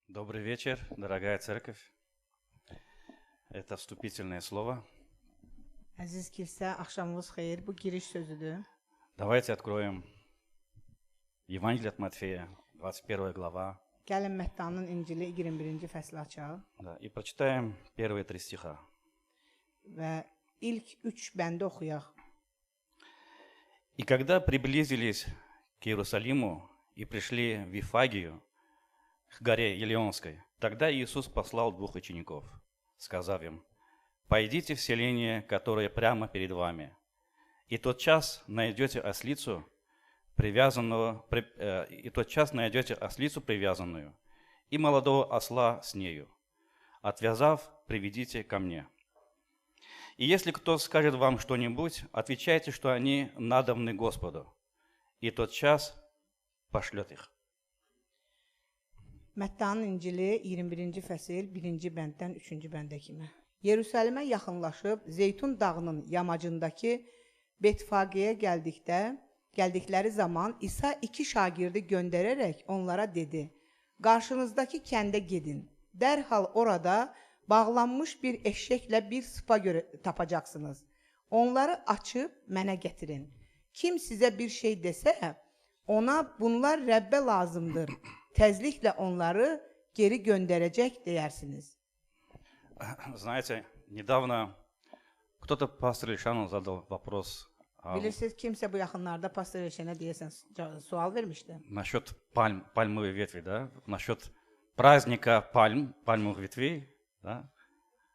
Добрый вечер, дорогая церковь. Это вступительное слово. Əziz kilsə, axşamınız xeyir. Bu giriş sözüdür. Давайте откроем Евангелие от Матфея, 21 глава. Gəlin Məttanın İncili 21-ci fəsli açaq Да, и прочитаем первые 3 стиха. və ilk 3 bəndi oxuyaq. «И когда приблизились к Иерусалиму и пришли в Вифагию, к горе Елеонской, тогда Иисус послал 2 учеников, сказав им: «Пойдите в селение, которое прямо перед вами, и тотчас найдете ослицу, привязанную, и молодого осла с нею. Отвязав, приведите ко мне. И если кто скажет вам что-нибудь, отвечайте, что они надобны Господу, и тотчас пошлет их». Məttanın İncili 21-ci fəsil 1-ci bənddən 3-cü bəndə kimi. Yerusəlimə yaxınlaşıb Zeytun dağının yamacındakı Betfageyə gəldikləri zaman İsa 2 şagirdi göndərərək onlara dedi: "Qarşınızdakı kəndə gedin. Dərhal orada bağlanmış bir eşşəklə bir sıpa tapacaqsınız. Onları açıb mənə gətirin. Kim sizə bir şey desə, ona bunlar Rəbbə lazımdır. Təzliklə onları geri göndərəcək deyirsiniz." Знаете, недавно кто-то пастор Ильшану задал вопрос Bilirsiniz, kimsə bu yaxınlarda pastor Eşənə deyəsən sual vermişdi. насчет пальмовой ветви, да? Насчет праздника пальмовых ветвей, да?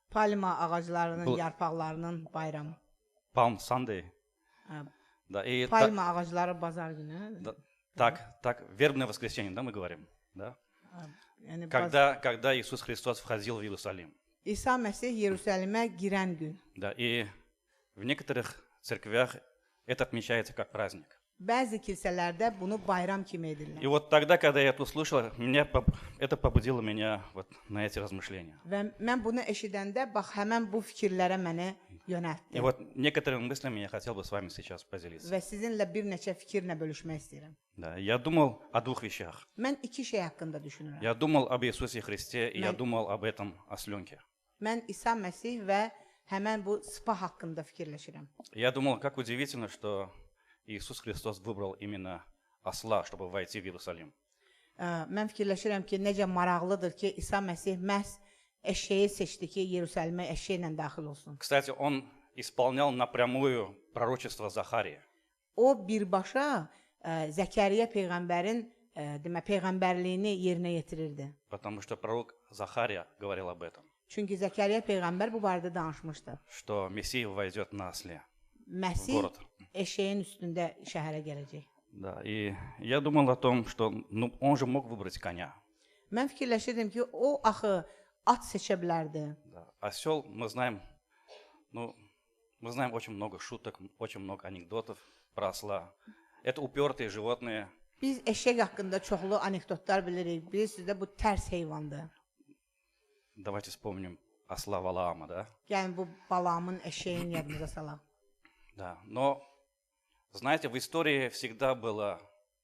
Palma ağaclarının yarpaqlarının bayramı. Palm Sunday. Hə, Да, и Palma ağacları bazar günü. так, вербное воскресенье, да, мы говорим, да? Yəni Когда Иисус Христос входил в Иерусалим. İsa Məsih Yerusəlimə girən gün. Да, и в некоторых церквях это отмечается как праздник. Bəzi kilsələrdə bunu bayram kimi edirlər. И вот тогда, когда я это услышал, это побудило меня вот на эти размышления. Və mən bunu eşidəndə bax həmin bu fikirlərə məni И yönəltdi. вот некоторыми мыслями я хотел бы с вами сейчас поделиться. Və sizinlə bir neçə fikirlə bölüşmək istəyirəm. Да, я думал о 2 вещах. Mən 2 şey haqqında düşünürəm. Я думал об Иисусе Христе, и я думал об этом осленке. Mən İsa Məsih və həmin bu sıpa haqqında fikirləşirəm. Я думал, как удивительно, что Иисус Христос выбрал именно осла, чтобы войти в Иерусалим. Mən fikirləşirəm ki, necə maraqlıdır ki, İsa Məsih məhz eşeği seçdi ki, Yerusəlimə eşeğlə daxil olsun. Кстати, он исполнял напрямую пророчество Захарии. O birbaşa Zəkəriyyə peyğəmbərin peyğəmbərliyini yerinə yetirirdi. Потому что пророк Захария говорил об этом, Çünki Zəkəriyyə peyğəmbər bu barədə danışmışdı. что Мессия войдет на осле в Məsih город. eşeğin üstündə şəhərə gələcək. Да, и я думал о том, что он же мог выбрать коня. Mən fikirləşirdim ki, o axı at seçə bilərdi. Да. Осел, мы знаем очень много шуток, очень много анекдотов про осла. Это упертые животные. Biz eşek haqqında çoxlu anekdotlar bilirik. Bilirsiniz də bu tərs heyvandır. Давайте вспомним осла Валаама, да? Yəni bu Balamın eşeğin yadınıza salaq. Да. Но, знаете, в истории всегда было,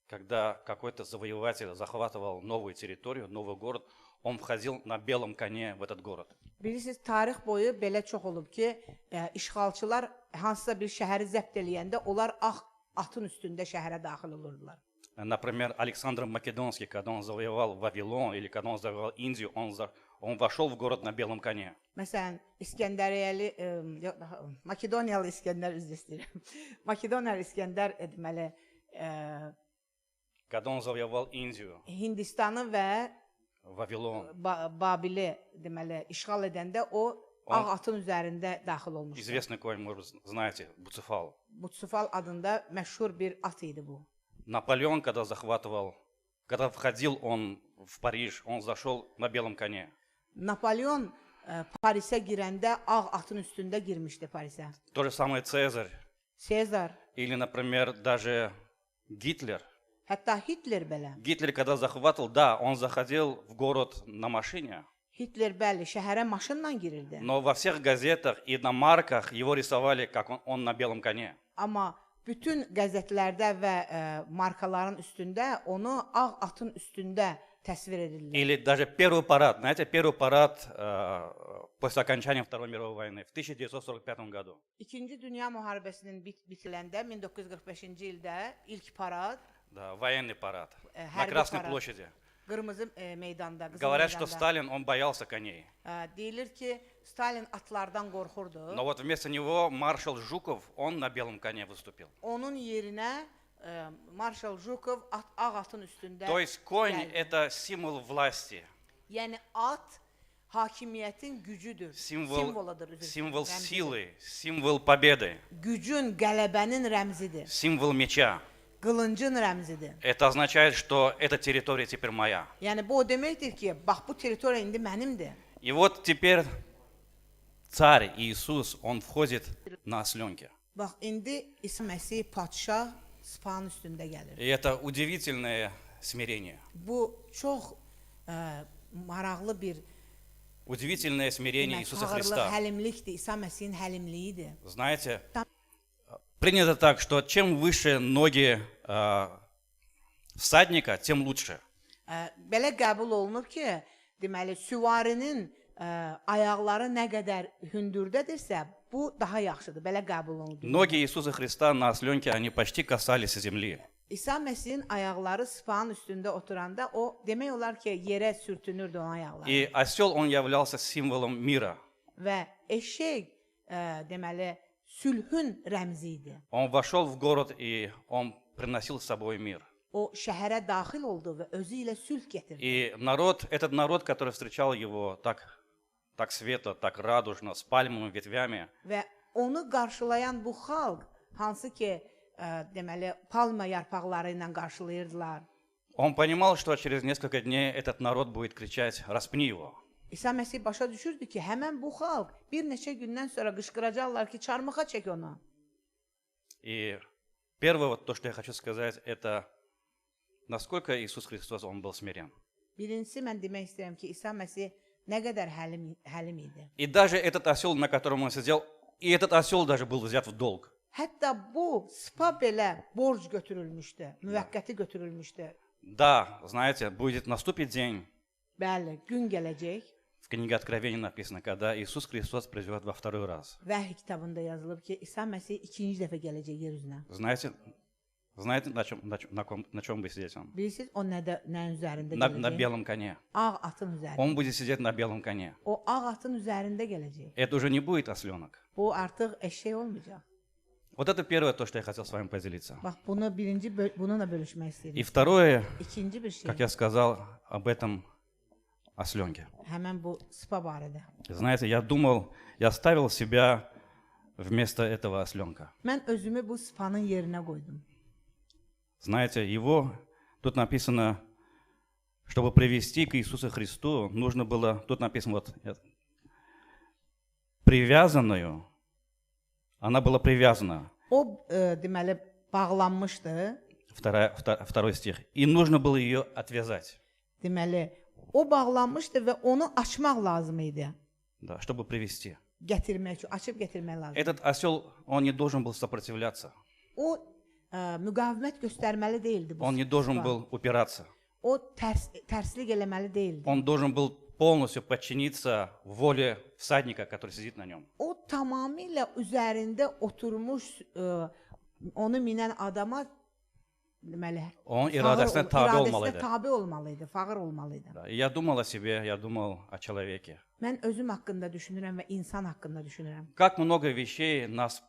когда какой-то завоеватель захватывал новую территорию, новый город, он входил на белом коне в этот город. Bilirsiniz, tarix boyu belə çox olub ki, işğalçılar hansısa bir şəhəri zəbt eləyəndə onlar ağ atın üstündə şəhərə daxil olurdular. Например, Александр Македонский, когда он завоевал Вавилон или когда он завоевал Индию, он вошел в город на белом коне. Məsələn, Makedoniyalı İskəndər üzr istəyirəm. Makedoniyalı İskəndər deməli Когда он завоевал Индию, Hindistanı və Вавилон, Babili deməli işğal edəndə o ağ atın üzərində daxil olmuşdu. известный конь, может быть, знаете, Буцефал. Butsufal adında məşhur bir at idi bu. Наполеон, когда входил он в Париж, он зашел на белом коне. Napolyon Parisə girəndə ağ atın üstündə girmişdi Parisə. То же самое Цезарь. Sezar, Или, например, даже Гитлер. hətta Hitler belə. Гитлер, когда захватывал, да, он заходил в город на машине, Hitler bəli şəhərə maşınla girirdi. но во всех газетах и на марках его рисовали, как он на белом коне. Amma bütün qəzetlərdə və markaların üstündə onu ağ atın üstündə təsvir edirlər. Или даже первый парад. Знаете, первый парад после окончания Второй мировой войны в 1945 году. İkinci Dünya müharibəsinin bitiləndə 1945-ci ildə ilk parad, Да, военный парад на hərbi Красной parad, площади. Qırmızı meydanda, Qızıl Говорят, что meydanda. Сталин, он боялся коней. Deyilir ki, Stalin atlardan qorxurdu. Но вот вместо него маршал Жуков, он на белом коне выступил. Onun yerinə Marshal Jukov ağ atın üstündə. То есть конь gəldi. это символ власти, Yəni at hakimiyyətin gücüdür, simvoludur, символ rəmzidir. силы, символ победы, Gücün, qələbənin rəmzidir, символ меча. qılıncın rəmzidir. Это означает, что эта территория теперь моя. Yəni bu o deməkdir ki, bax bu territoriya indi mənimdir. И вот теперь царь Иисус, он входит на осленке. Bax indi İsa Məsih padşah spanın üstündə gəlir. И это удивительное смирение. Bu çox maraqlı bir Удивительное смирение Иисуса fağırlıq, Христа. həlimlikdir. İsa Məsihin həlimliyidir. Знаете, принято так, что чем выше ноги всадника, тем лучше. Belə qəbul olunub ki, deməli süvarinin ayaqları nə qədər hündürdədirsə, bu daha yaxşıdır. Belə qəbul olunub. Ноги Иисуса Христа на осленке, они почти касались земли. İsa Məsihin ayaqları spanın üstündə oturanda o demək olar ki, yerə sürtünürdü onun ayaqları. И осел, он являлся символом мира. Və eşək deməli sülhün rəmzi idi. Он вошел в город, и он приносил с собой мир. O şəhərə daxil oldu və özü ilə sülh gətirdi. И народ, этот народ, который встречал его так светло, так радужно, с пальмовыми ветвями, Və onu qarşılayan bu xalq hansı ki deməli palma yarpaqları ilə qarşılayırdılar. он понимал, что через несколько дней этот народ будет кричать «Распни его!». İsa Məsih başa düşürdü ki, həmən bu xalq bir neçə gündən sonra qışqıracaqlar ki, çarmıxa çək onu. И первое, вот то, что я хочу сказать, это насколько Иисус Христос, он был смирен. Birincisi mən demək istəyirəm ki, İsa Məsih nə qədər həlim idi. И даже этот осел, на котором он сидел, и этот осел даже был взят в долг. Hətta bu spa belə borc götürülmüşdü, müvəqqəti götürülmüşdü. Да, знаете, наступит день, Bəli, gün gələcək. в книге Откровения написано, когда Иисус Христос придет во второй раз. Vəhy kitabında yazılıb ki, İsa Məsih ikinci dəfə gələcək yer üzünə. Знаете, на чем будет сидеть он? Bilirsiniz, o nəyin üzərində На gələcək? белом коне. Ağ atın üzərində. Он будет sидеть на белом коне. O ağ atın üzərində gələcək. Это уже не будет осленок. Bu artıq eşək olmayacaq. Вот это первое, то, что я хотел с вами поделиться. Bax, bununla bölüşmək istəyirəm. И второе, İkinci bir şey, как я сказал об этом осленке. həmən bu spa barədə. Знаете, я ставил себя вместо этого осленка. Mən özümü bu spanın yerinə qoydum. Знаете, тут написано, чтобы привести к Иисусу Христу, нужно было, тут написано, привязанную, она была привязана. O deməli bağlanmışdı. Второй стих. И нужно было ее отвязать. Deməli o bağlanmışdı və onu açmaq lazım idi. Да, чтобы привести. Gətirmək üçün, açıb gətirmək lazım. Этот осел, он не должен был сопротивляться. O müqavimət göstərməli değildi bu. Он не должен spa. был упираться. O tərslik eləməli değildi. Он должен был полностью подчиниться воле всадника, который sидит на нем. O tamamilə üzərində oturmuş onu minən adama deməli Он iradəsinə tabe olmalıydı. tabe olmalıydı, fağır olmalıydı. Да, и я думал о себе, я думал о человеке. Mən özüm haqqında düşünürəm və insan haqqında düşünürəm. Как много вещей нас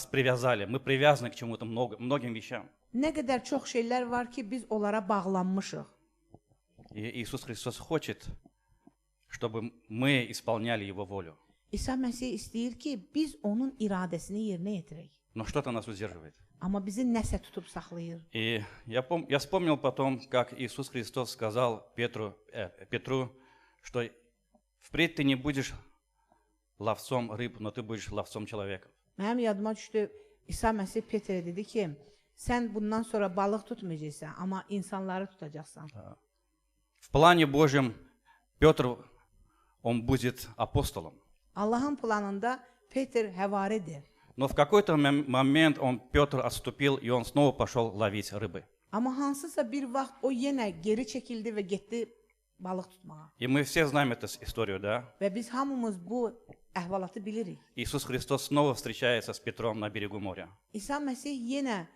привязали, мы привязаны к чему-то многим вещам. Nə qədər çox şeylər var ki, biz onlara bağlanmışıq. И Иисус Христос хочет, чтобы мы исполняли Его волю. İsa Məsih istəyir ki, biz onun iradəsini yerinə yetirək. Но что-то нас удерживает. Amma bizi nəsə tutub saxlayır. И я вспомнил потом, как Иисус Христос сказал Петру, что впредь ты не будешь ловцом рыб, но ты будешь ловцом человеков. Mənim yadıma düşdü, İsa Məsih Petrə dedi ki, sən bundan sonra balıq tutmayacaqsan, amma insanları tutacaqsan. В плане Божьем Петр, он будет апостолом. Allahın planında Petr həvaridir. Но в какой-то момент Петр отступил, и он снова пошел ловить рыбы. Amma hansısa bir vaxt o yenə geri çəkildi və getdi balıq tutmağa. И мы все знаем эту историю, да? Və biz hamımız bu əhvalatı bilirik. Иисус Христос снова встречается с Петром на берегу моря. İsa Məsih yenə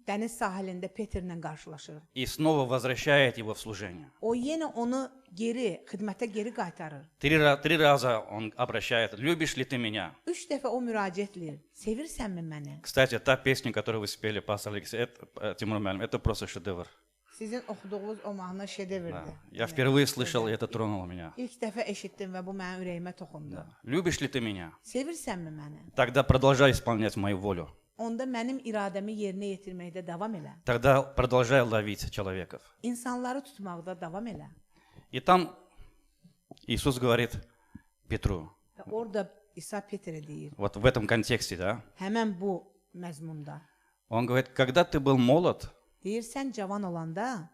dəniz sahilində Petrlə qarşılaşır. И снова возвращает его в служение. O yenə onu xidmətə geri qaytarır. Три раза он обращает: «Любишь ли ты меня?» 3 dəfə o müraciət edir. Sevirsənmi məni? Кстати, та песня, которую вы спели, пастор Алексей, Тимур Мальм, это просто шедевр. Sizin oxuduğunuz o mahnı şedevrdir. Да. Я впервые слышал, и это тронуло меня. İlk dəfə eşitdim və bu mənim ürəyimə toxundu. Любишь ли ты меня? Sevirsənmi məni? Тогда продолжай исполнять мою волю. Onda mənim iradəmi yerinə yetirməkdə davam elə. Тогда продолжай ловить человеков. İnsanları tutmaqda davam elə. И там Иисус говорит Петру, Və orada İsa Petrə deyir, вот в этом контексте, да? həmən bu məzmunda. Он говорит: когда ты был молод, Deyir, sən cavan olanda,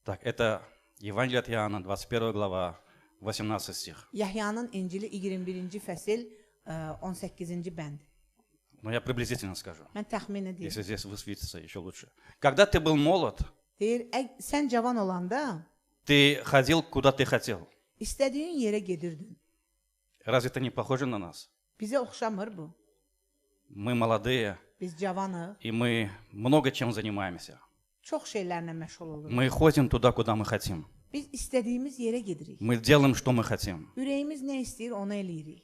так, это Евангелие от Иоанна, 21 глава, 18 стих. Yahyanın İncili 21-ci fəsil 18-ci bənd. Но я приблизительно скажу, Mən təxmin edirəm. если здесь высветится еще лучше. Когда ты был молод, Deyir, sən cavan olanda ты ходил, куда ты хотел. istədiyin yerə gedirdin. Разве это не похоже на нас? Bizə oxşamır bu. Мы молодые, Biz cavanıq, и мы много чем занимаемся. çox şeylərlə məşğul oluruq. Мы ходим туда, куда мы хотим. Biz istədiyimiz yerə gedirik. Мы делаем, что мы хотим. Ürəyimiz nə istəyir, onu eləyirik.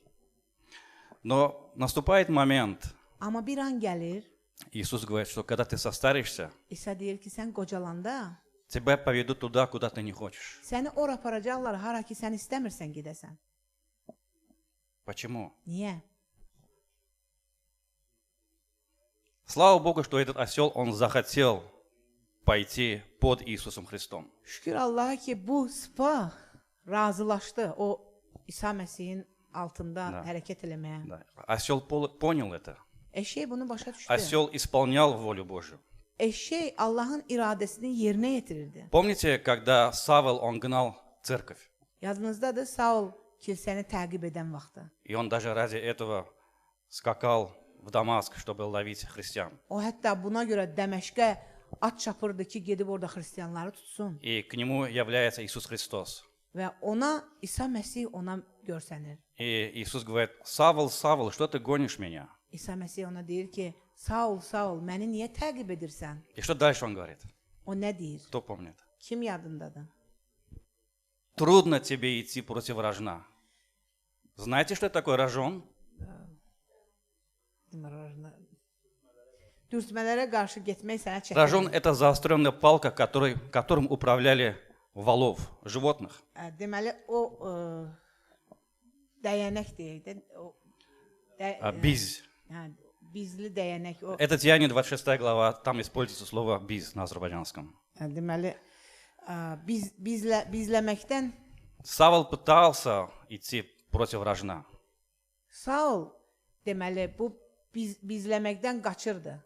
Но наступает момент, Amma bir an gəlir, Иисус говорит, что когда ты состаришься, İsa deyir ki, sən qocalanda тебя поведут туда, куда ты не хочешь. səni ora aparacaqlar, hara ki sən istəmirsən gedəsən. Почему? Niyə? Слава Богу, что этот осел, он захотел пойти под Иисусом Христом. Şükür Allaha ki bu spa razılaşdı o İsa Məsihin altında Da. hərəkət eləməyə. Да. Осел понял это. Eşək bunu başa düşdü. Осел исполнял волю Божью. Eşək Allahın iradəsini yerinə yetirirdi. Помните, когда Савл, он гнал церковь? Yadınızdadır, Saul kilsəni təqib edən vaxtı. И он даже ради этого скакал в Дамаск, чтобы ловить христиан. O hətta buna görə Dəməşqə at çapırdı ki, gedib orada xristianları tutsun. И к нему является Иисус Христос. Və ona İsa Məsih ona görsənir. И Иисус говорит: «Савл, Савл, что ты гонишь меня?» İsa Məsih ona deyir ki, Saul, Saul, məni niyə təqib edirsən? И что дальше он говорит? O nə deyir? Кто помнит? Kim yadındadır? Трудно тебе идти против рожна. Знаете, что такое рожон? Dürtmələrə qarşı getmək sənə Рожон – çətindir. это заостренная палка, которым управляли волов, животных. Deməli, o dəyənək deyək də, Биз. hə, bizli dəyənək. O, Это Деяние 26 глава, там используется слово биз на азербайджанском. deməli, bizləməkdən Савл пытался идти против рожна. Saul deməli bu bizləməkdən qaçırdı.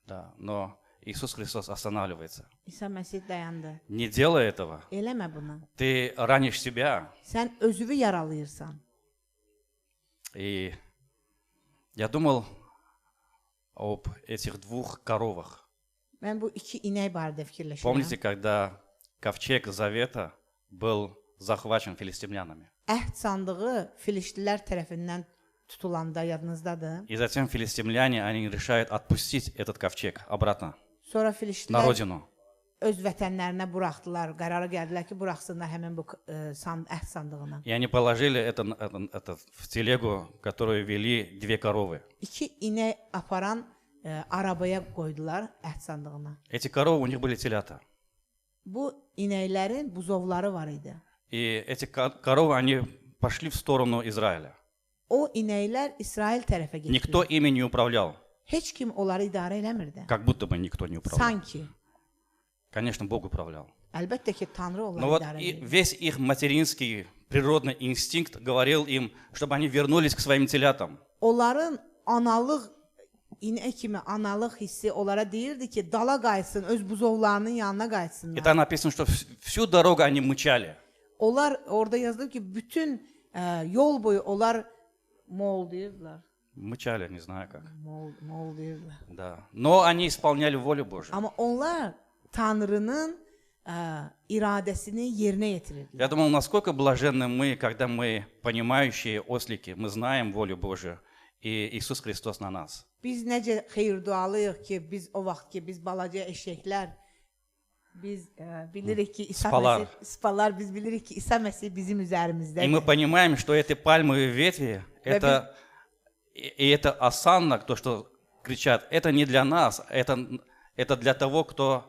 Да, но Иисус Христос останавливается. İsa Məsih dayandı. Не делай этого. Eləmə bunu. Ты ранишь себя. Sən özünü yaralayırsan. И я думал об этих двух коровах. Mən bu iki inək barədə fikirləşirəm. Помните, когда ковчег Завета был захвачен филистимлянами? Əhd sandığı Filistlər tərəfindən tutulanda yadınızdadır. И затем филистимляне, они решают отпустить этот ковчег обратно Sonra на Filistlər родину. öz vətənlərinə buraxdılar. Qərara gəldilər ki, buraxsınlar həmin bu əhd sandığını. И они положили это в телегу, которую vели две коровы. İki inək aparan arabaya qoydular əhd sandığını. Эти коровы, у них были телята. Bu inəklərin buzovları var idi. И эти коровы, они пошли в сторону Израиля. O inəklər İsrail tərəfə Никто getdilər. ими не upravлял. Heç kim onları idarə eləmirdi. Как будто бы никто не управлял. Sanki. Конечно, Бог управлял. Əlbəttə ki, Tanrı Но onları вот idarə и edir. весь их материнский природный инстинкт говорил им, чтобы они вернулись к своим телятам. Onların analıq inək kimi analıq hissi onlara deyirdi ki, dala qayıtsın, öz buzovlarının yanına И qayıtsınlar. там написано, что всю дорогу они мычали. Onlar orada yazılır ki, bütün yol boyu onlar mol deyirlər. Мычали, не знаю как. Mol deyirlər. Да. Но они исполняли волю Божию. Amma onlar Tanrının iradəsini yerinə yetirirdilər. Я думал, насколько блаженны мы, когда мы понимающие ослики, мы знаем волю Божию, и Иисус Христос на нас. Biz necə xeyirdualıyıq ki, biz o vaxt ki, biz balaca eşəklər, biz bilirik ki, İsa biz bilirik ki, İsa Məsih bizim И üzərimizdədir. мы понимаем, что эти пальмовые ветви, это осанна, то, что кричат, это не для нас, это для того, кто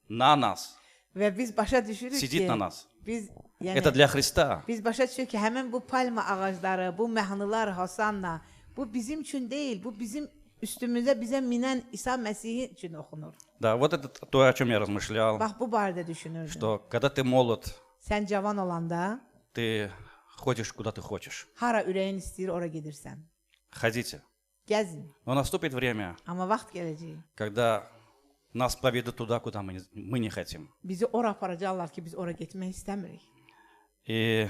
на нас, Və biz başa düşürük сидит ki, на нас. biz Это для Христа. biz başa düşürük ki, həmin bu palma ağacları, bu məhnələr, hosanna, bu bizim üçün deyil, bu bizim üstümüzə bizə minən İsa Məsih üçün oxunur. Да, вот это то, о чем я размышлял, Bax bu barədə düşünürdüm. что когда ты молод, Sən cavan olanda ты ходишь, куда ты хочешь. hara ürəyin istəyir, ora gedirsən. Ходите. Gəzin. Но наступит время, Amma vaxt gələcək. когда нас поведут туда, куда мы не хотим. Bizi ora aparacaqlar ki, biz ora getmək istəmirik. И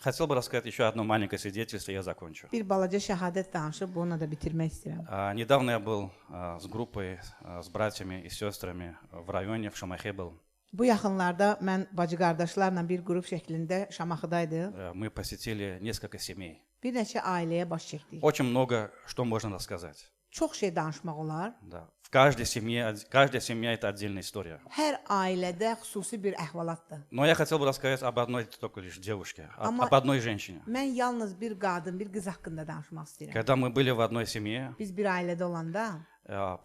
хотел бы рассказать еще одно маленькое свидетельство, я закончу. Bir balaca şəhadət danışıb bununla da bitirmək istəyirəm. Недавно я был с группой, с братьями и сестрами в районе, в Шамахе был. Bu yaxınlarda mən bacı qardaşlarla bir qrup şəklində Şamaxıdaydı. Мы посетили несколько семей. Bir neçə ailəyə baş çəkdik. Очень много, что можно рассказать. Çox şey danışmaq olar. Да. В каждая семья это отдельная история. Hər ailədə xüsusi bir əhvalatdır. Но я хотел бы рассказать об одной только лишь девушке, об одной женщине. Mən yalnız bir qadın, bir qız haqqında danışmaq istəyirəm. Когда мы были в одной семье, Biz bir ailədə olanda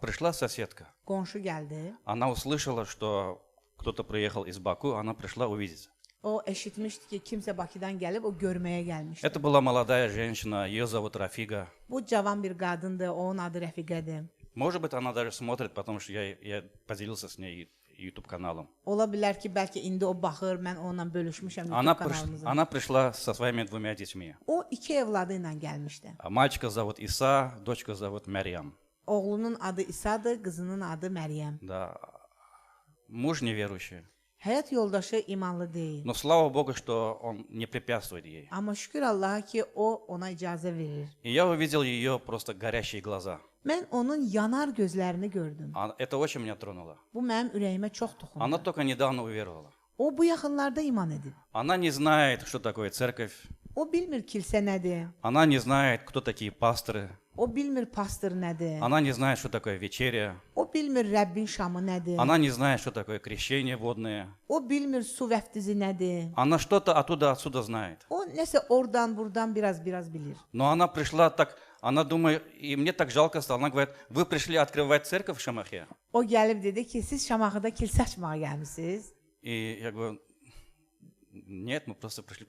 пришла соседка. qonşu gəldi. Она услышала, что кто-то приехал из Баку, она пришла увидеть. O eşitmişdi ki, kimsə Bakıdan gəlib, o görməyə gəlmişdi. Это была молодая женщина, ее зовут Рафига. Bu cavan bir qadındır, onun adı Rəfiqədir. Может быть, она даже смотрит, потому что я поделился с ней YouTube-каналом. Ola bilər ki, bəlkə indi o baxır, mən onunla bölüşmüşəm YouTube kanalımıza. Она пришла со своими двумя детьми. O iki evladı ilə gəlmişdi. Мальчика зовут Иса, дочка зовут Марьям. Oğlunun adı İsadır, qızının adı Məryəm. Да. Муж неверующий. Həyat yoldaşı imanlı deyil. Но слава Богу, что он не препятствует ей. Amma şükür Allaha ki, o ona icazə verir. И я увидел ее просто горящие глаза. Mən onun yanar gözlərini gördüm. Это очень меня тронуло. Bu mənim ürəyimə çox toxundu. Она только недавно уверовала. O bu yaxınlarda iman edib. Она не знает, что такое церковь. O bilmir kilsə nədir. Она не знает, кто такие пасторы. O bilmir pastor nədir. Она не знает, что такое вечеря. O bilmir Rəbbin şamı nədir. Она не знает, что такое крещение водное. O bilmir su vəftizi nədir. Она что-то отсюда знает. O nəsə oradan buradan biraz bilir. Но она пришла так, она думает, и мне так жалко стало. Она говорит, вы пришли открывать церковь в Шамахе? O gəlib dedi ki, siz Şamaxıda kilsə açmağa gəlmisiniz. И я говорю, нет, мы просто пришли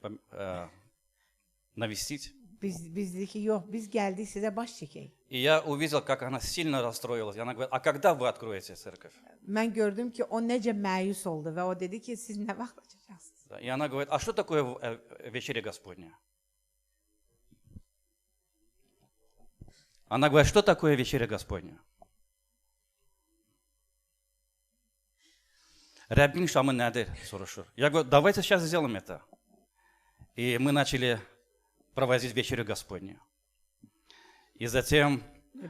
навестить. Biz dedik ki, yox, biz gəldik sizə baş çəkək. И я увидел, как она сильно расстроилась. И она говорит, а когда вы откроете церковь? Mən gördüm ki, o necə məyus oldu və o dedi ki, siz nə vaxt açacaqsınız? И она говорит, а что такое вечеря Господня? Она говорит, что такое вечеря Господня? Раббин шамы nədir? Soruşur. Я говорю, давайте сейчас сделаем это. И мы начали проводить вечерю Господню. И затем...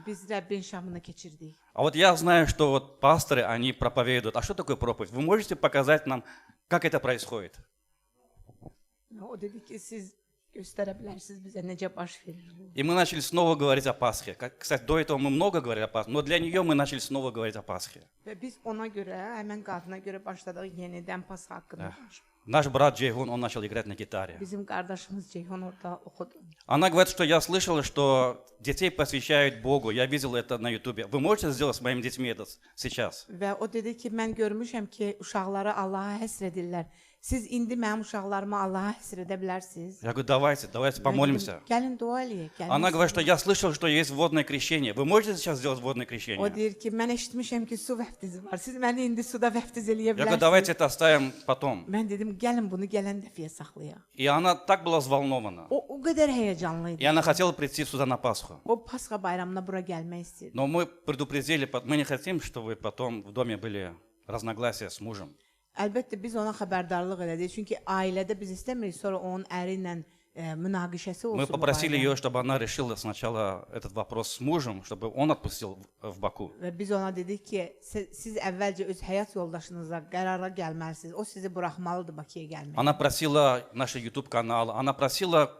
Biz Rəbbin şamını keçirdik. А вот я знаю, что вот пасторы, они проповедуют. А что такое проповедь? Вы можете показать нам, как это происходит? O dedi ki, siz göstərə bilərsiniz bizə necə baş verir. И мы начали снова говорить о Пасхе. Кстати, до этого мы много говорили о Пасхе, но для нее мы начали снова говорить о Пасхе. Və biz ona görə, həmən qadına görə başladıq yenidən Pasxa haqqında danışmağa. Наш брат Джейхун, он начал играть на гитаре. Bizim qardaşımız Ceyhun orada oxudu. Она говорит, что я слышала, что детей посвящают Богу. Я видел это на Ютубе. Вы можете сделать с моими детьми это сейчас? Və o dedi ki, mən görmüşəm ki, uşaqları Allaha həsr edirlər. Siz indi mənim uşaqlarımı Allaha həsr edə bilərsiniz. Я говорю, давайте помолимся. Gəlin dua eləyək. Она говорит, что я слышал, что есть водное крещение. Вы можете сейчас сделать водное O крещение? deyir ki, mən eşitmişəm ki, su vəftizi var. Siz məni indi suda vəftiz eləyə Я говорю, bilərsiniz. давайте это оставим потом. Mən dedim, gəlin bunu gələn dəfiyə saxlayaq. И она так была взволнована. O qədər həyəcanlı И idi. она хотела прийти сюда на Пасху. O Pasxa bayramına bura gəlmək istəyirdi. Но мы предупредили, мы не хотим, чтобы потом в доме были разногласия с мужем. Əlbəttə biz ona xəbərdarlıq elədik. Çünki ailədə biz istəmirik sonra onun əri ilə münaqişəsi olsun. Мы bu попросили barədə. ее, чтобы она решила сначала этот вопрос с мужем, чтобы он отпустил в Баку. Və biz ona dedik ki, siz əvvəlcə öz həyat yoldaşınızla qərara gəlməlisiniz. O sizi buraxmalıdır Bakıya gəlməyə. Она просила наш YouTube-канал, она просила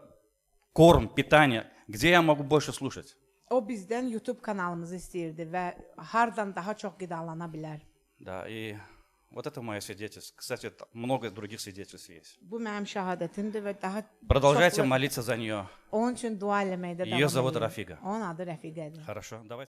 корм, питание. Где я могу больше слушать? O bizdən YouTube kanalımızı istəyirdi və hardan daha çox qidalana bilər. Да, и вот это мое свидетельство. Кстати, много других свидетельств есть. Bu mənim şahadətimdir və daha Продолжайте çoxlu- молиться за нее. Onun üçün dua eləməkdə Ее davam зовут edin. Рафига. Onun adı Rəfiqədir. Хорошо, давай.